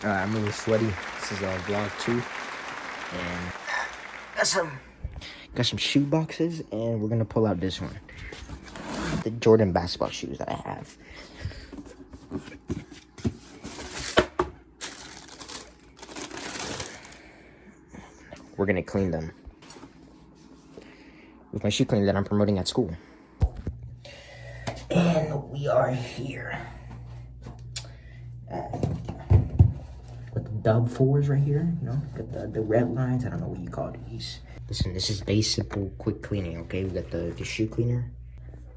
I'm really sweaty. This is vlog 2, and got some shoe boxes, and we're gonna pull out this one, the Jordan basketball shoes that I have. We're gonna clean them with my shoe cleaner that I'm promoting at school. And we are here with the Dub 4's right here, you know, got the red lines. I don't know what you call these. Listen, this is basic, simple, quick cleaning, okay? We got the shoe cleaner,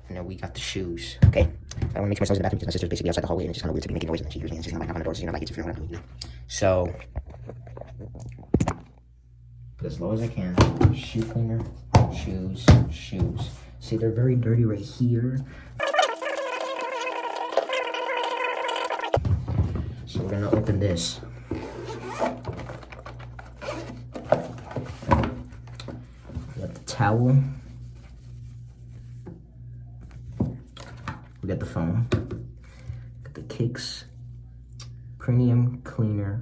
and then we got the shoes, okay? I want to make myself in the bathroom because my sister's basically outside the hallway, and it's just kind of weird to be making noise, and she hears me, and she's gonna knock on the door, so you know, like, it's interfering, whatever, you know? So, as low as I can, shoe cleaner, shoes. See, they're very dirty right here. So we're gonna open this. We got the towel. We got the foam. Got the kicks. Premium cleaner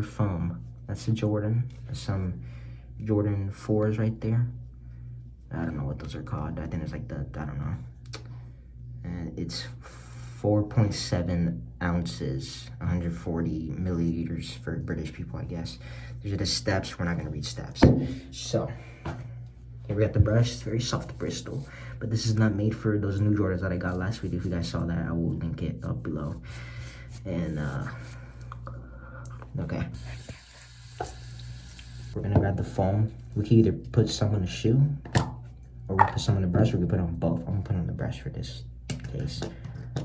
foam. That's the Jordan. There's some Jordan 4's right there. I don't know what those are called. I think it's like I don't know. And it's 4.7 ounces, 140 milliliters for British people, I guess. These are the steps. We're not gonna read steps. So, here we got the brush. It's very soft Bristol, but this is not made for those new Jordans that I got last week. If you guys saw that, I will link it up below. And, okay. We're gonna grab the foam. We can either put some on the shoe, or we put some on the brush, or we put on both. I'm gonna put on the brush for this case.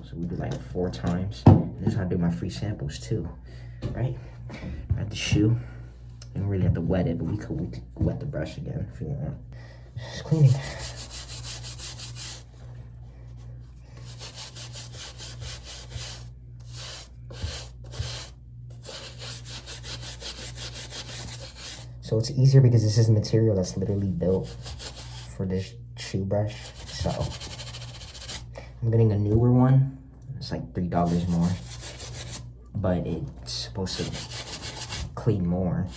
So we do like 4 times. And this is how I do my free samples too, right? At the shoe. You don't really have to wet it, but we could wet the brush again if you want. Just cleaning. So it's easier because this is material that's literally built for this shoe brush. So I'm getting a newer one. It's like $3 more, but it's supposed to clean more.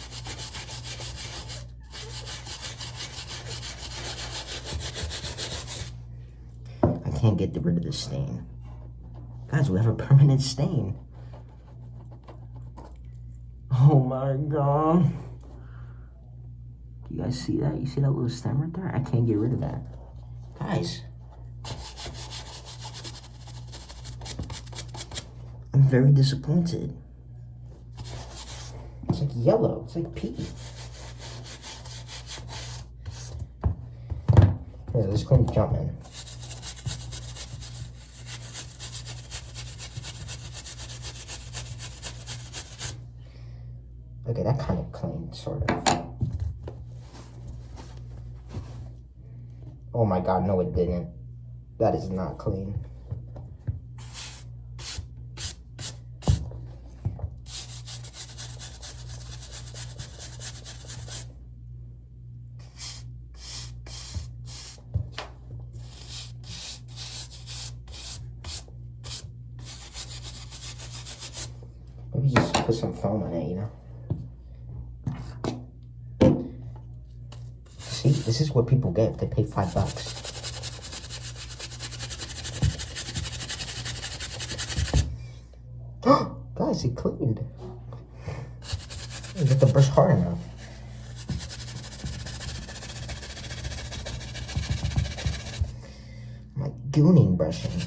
I can't get rid of this stain. Guys, we have a permanent stain. Oh my God. Do you guys see that? You see that little stem right there? I can't get rid of that. Guys. I'm very disappointed. It's like yellow. It's like pee. Here, let's go and jump in. Okay, that kind of cleaned, sort of. Oh my God, no it didn't. That is not clean. Maybe just put some foam on it, you know? See, this is what people get if they pay $5. Guys, it cleaned. Get the brush hard enough. I'm like gooning brushing.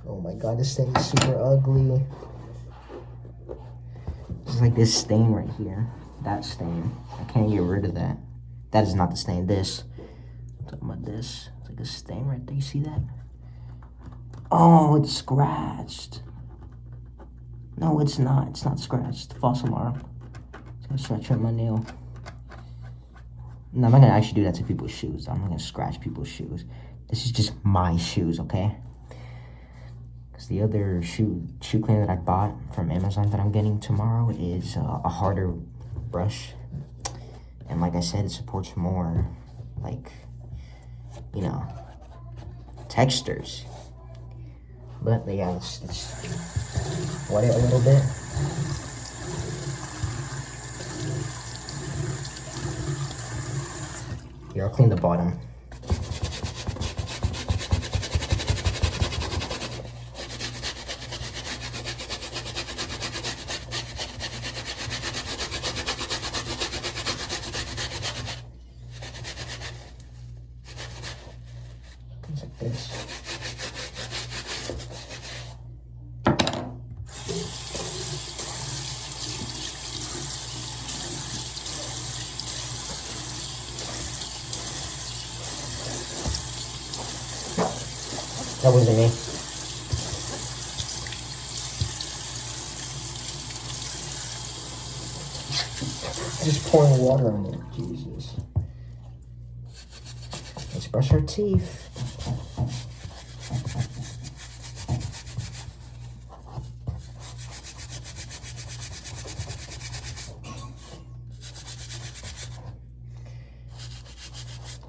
Oh my God, this thing is super ugly. It's like this stain right here. That stain. I can't get rid of that. That is not the stain. This. I'm talking about this. It's like a stain right there. You see that? Oh, it's scratched. No, it's not. It's not scratched. False alarm. It's gonna scratch on my nail. No, I'm not gonna actually do that to people's shoes. I'm not gonna scratch people's shoes. This is just my shoes, okay? Because the other shoe cleaner that I bought from Amazon that I'm getting tomorrow is a harder brush. And like I said, it supports more, like, you know, textures. But yeah, let's wet it a little bit. Here, I'll clean the bottom. Things like this. That wasn't me. Just pouring water on it. Jesus. Let's brush our teeth.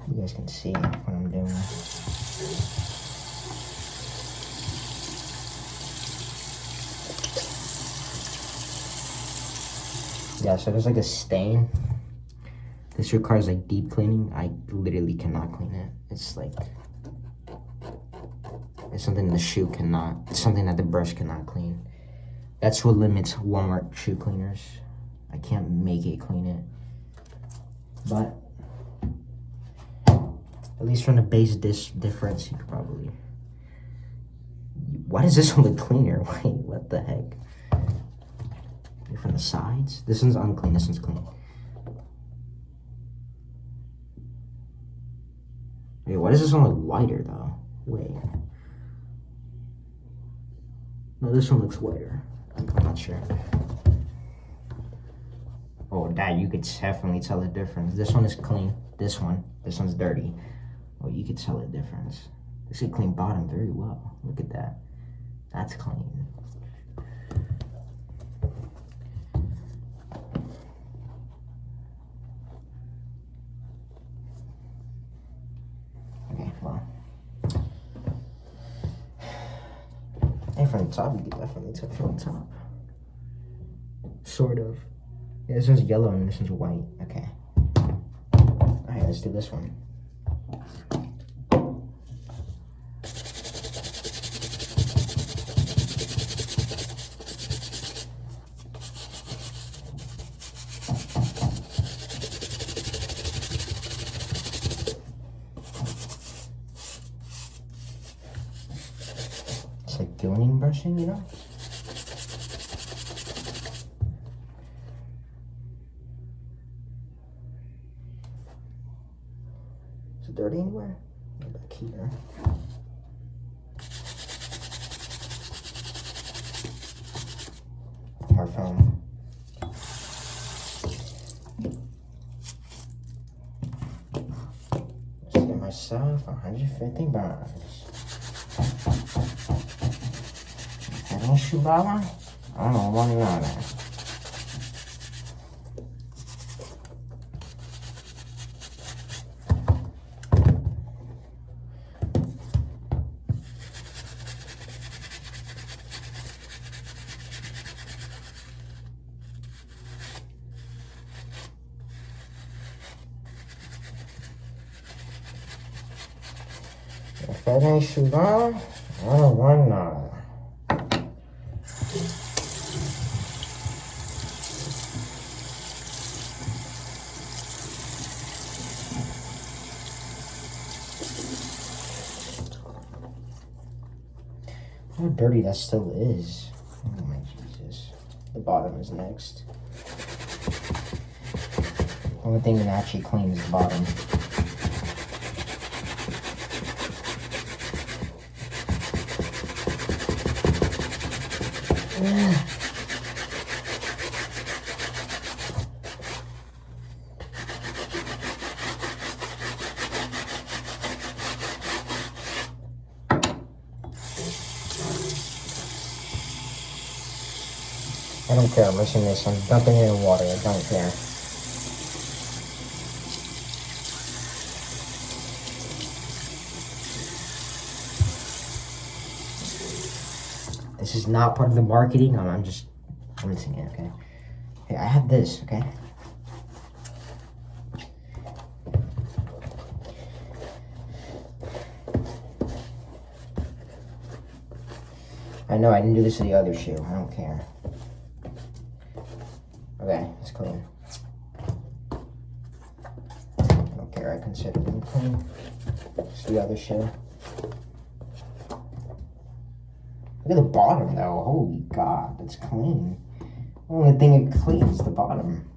You guys can see what I'm doing. Yeah, so there's like a stain. This requires like deep cleaning. I literally cannot clean it. It's like, it's something the shoe cannot, it's something that the brush cannot clean. That's what limits Walmart shoe cleaners. I can't make it clean it. But at least from the base difference, you could probably. Why does this one look cleaner? Wait, what the heck? From the sides? This one's unclean, this one's clean. Wait, why does this one look whiter though? Wait. No, this one looks whiter. I'm not sure. Oh, Dad, you could definitely tell the difference. This one is clean. This one's dirty. Oh, you could tell the difference. This is a clean bottom very well. Look at that. That's clean. Okay, well. And from the top, you could definitely tell from the top. Sort of. Yeah, this one's yellow and this one's white. Okay. Alright, let's do this one. It's like gilding brushing, you know? Is it dirty anywhere? Back here. Our phone. Let's get myself 150 bars. That ain't Shubala? I don't know, one another. If that ain't Shubala, I don't want none. How dirty that still is. Oh my Jesus. The bottom is next. The only thing that actually clean is the bottom. I don't care, I'm rinsing this, I'm dumping it in water, I don't care. This is not part of the marketing. I'm just missing it, okay? Hey, I have this, okay? I know I didn't do this to the other shoe. I don't care. Okay, it's clean. I don't care. I consider them clean. It's the other shoe. Look at the bottom, though. Holy God, that's clean. The only thing it cleans is the bottom.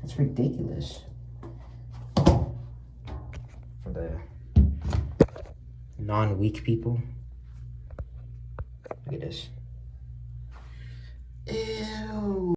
That's ridiculous. For the non-weak people. Look at this. Ew.